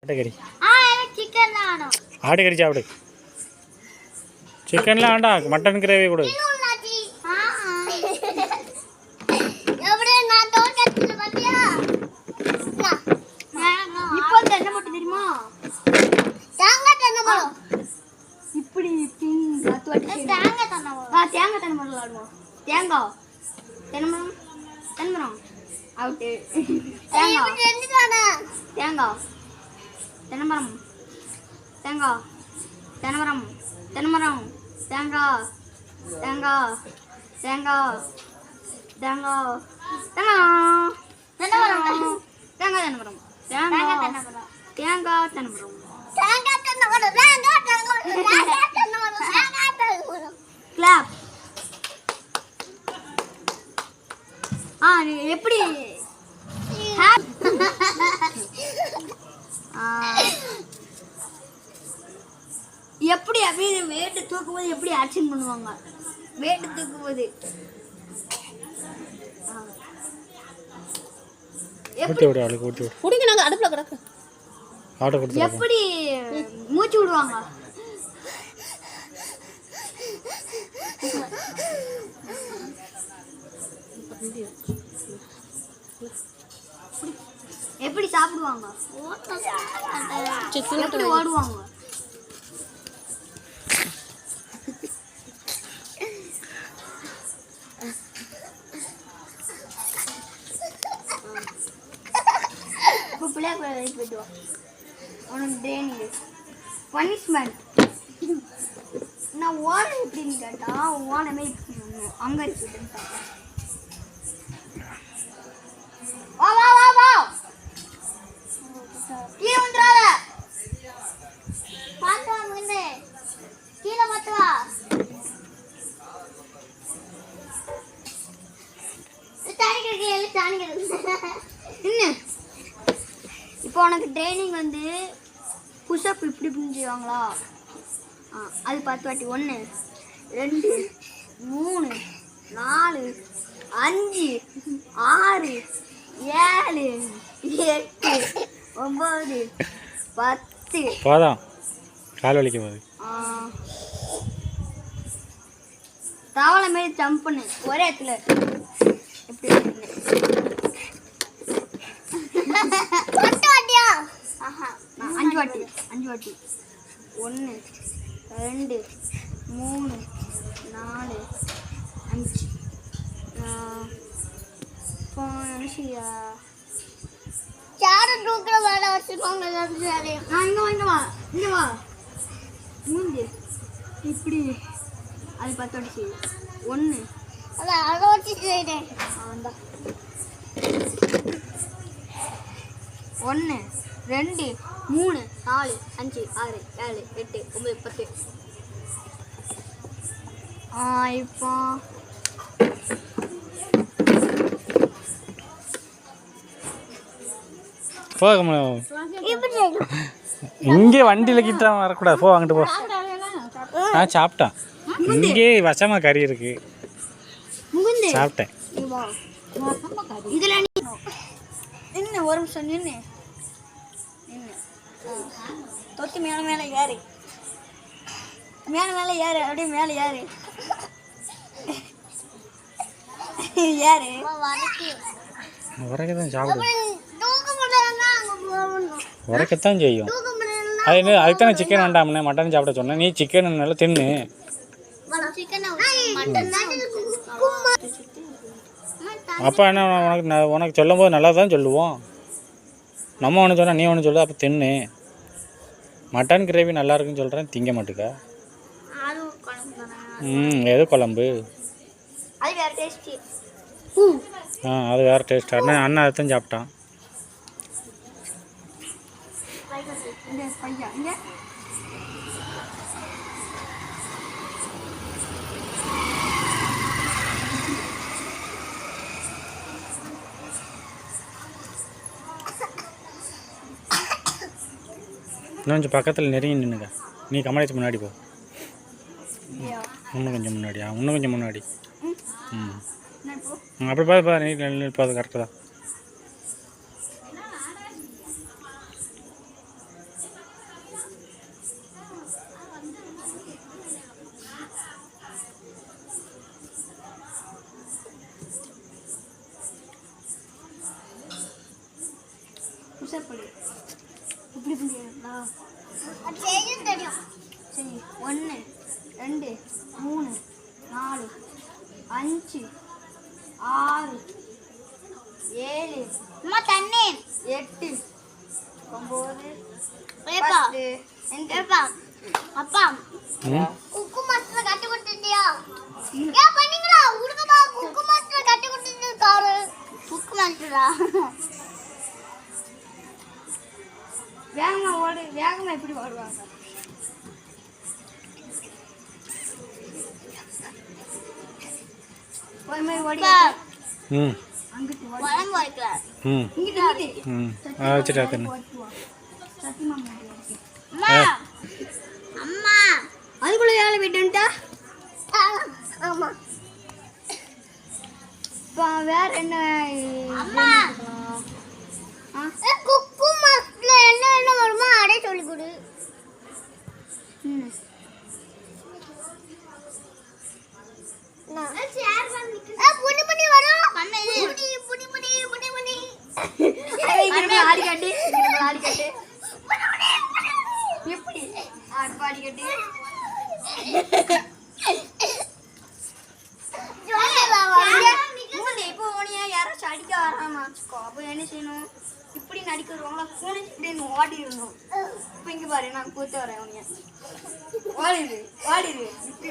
ஆட்டுக்கறி சிக்கன் வேணும். ஆட்டுக்கறி சாப்பிடு. சிக்கன்லாம் வேண்டாம், மட்டன் கிரேவி கொடு. எப்படி எப்படி அப்படியே வெயிட்டு தூக்கும்போது எப்படி ஆக்ஷன் பண்ணுவாங்க? வெயிட்டு தூக்கும்போது எப்படி மூச்சு விடுவாங்க? எப்படி சாப்பிடுவாங்க? எப்படி ஓடுவாங்க? பனிஷ்மெண்ட் நான் ஓன எப்படின்னு கேட்டா ஓனமே அங்க இருக்கு. வா வா வா வா கீழே வந்துடாத. பாத்து வா முன்னே கீழே பாத்து வா. இப்போ உனக்கு ட்ரைனிங் வந்து புஷ்அப் இப்படி இப்படின்னு செய்வாங்களா? அது 10 வாட்டி. 1 2 3 4 5 6 7 8 9 10 போதும். கால் வலிக்கும் போது தவளை மாரி ஜம்ப் பண்ணு ஒரே இடத்துல. எப்படி 5 வாட்டி 5 வாட்டி. 1 2 3 4 5 நிமிஷியா யாரும் தூக்குற வேலை வச்சுக்கோங்க. இங்க வா இங்க வா. மூஞ்சி இப்படி அது 10 வாட்டி செய்யுது. 1 அதை வச்சு செய்கிறேன். 1 2 3 4 5 6 7 8 9 10. இப்போ இங்கே வண்டியில் கிட்ட வரக்கூடாது. போ அங்கிட்டு போ. நான் சாப்பிட்டேன். இங்கே வசமாக கறி இருக்கு, சாப்பிட்டேன். இதில் நின்று ஒரு நிமிஷம் நின்று தொத்தி மேலே மேலே ஏறு மேலே மேலே ஏறு அப்படியே மேலே ஏறு ஏறு உரைக்கத்தான் சாப்பிடும். உரைக்கத்தான் செய்யும். அது அதுதானே சிக்கன் வேண்டாம்னே மட்டன் சாப்பிட சொன்னேன். நீ சிக்கன் நல்லா தின்னு. அப்போ என்ன உனக்கு சொல்லும் போது நல்லா தான் சொல்லுவோம். நம்ம ஒன்று சொன்னால் நீ ஒன்று சொல்லுது. அப்போ தின்னு. மட்டன் கிரேவி நல்லா இருக்குன்னு சொல்கிறேன், திங்க மாட்டுக்கா. எது குழம்பு? அது வேறு டேஸ்ட். அண்ணன் அதைத்தான் சாப்பிட்டான். இன்னும் கொஞ்சம் பக்கத்தில் நெருங்கி நின்றுங்க. நீ கமலேஷ் முன்னாடி போ. இன்னும் கொஞ்சம் முன்னாடியா? இன்னும் கொஞ்சம் முன்னாடி. அப்படி பார்த்து நீ நிற்பாது கரெக்டாக தான். இப்படி பண்ணிடா. அது செய்யும் தெரியும். சரி 1 2 3 4 5 6 7 அம்மா தண்ணி 8 9 ஏப்பா ஏப்பா அப்பா குக்கு மாஸ்டர் கட்டி கொடுத்தியா? ஏன் பண்ணீங்களா? உடுங்கப்பா குக்கு மாஸ்டர் கட்டி கொடுத்திருக்காரு. குக்கு மாஸ்டரா? வேகமா ஓடு. வேகமா எப்படி ஓடுவாங்க? ஒரு மாதிரி ஓடி ம் அங்கிட்டு வளம் வைக்கல. இங்கிட்டு வச்சுட்டா தண்ணி. அம்மா அம்மா அதுக்குள்ள வேலை விட்டுட்டா? ஆமா. இப்போ வேற என்ன? அம்மா குக்கு மாஸ்ல என்ன வருமா அடே சொல்லி கொடு. புடி புடி வரும். புடி புடி புடி புடி புடி. ஆடி கட்டி ஆடி கட்டி எப்படி ஆடி கட்டி இப்போ ஓனியா யாராச்சும் அடிக்க வராம வச்சுக்கோ. அப்போ என்ன செய்யணும்? இப்படி நடிக்க வருவாங்களா? பூனை இப்படின்னு ஓடிடணும். இப்போ இங்கே பாரு நான் கூத்த வரேன். ஓனியா ஓடிடு ஓடிடு. இப்படி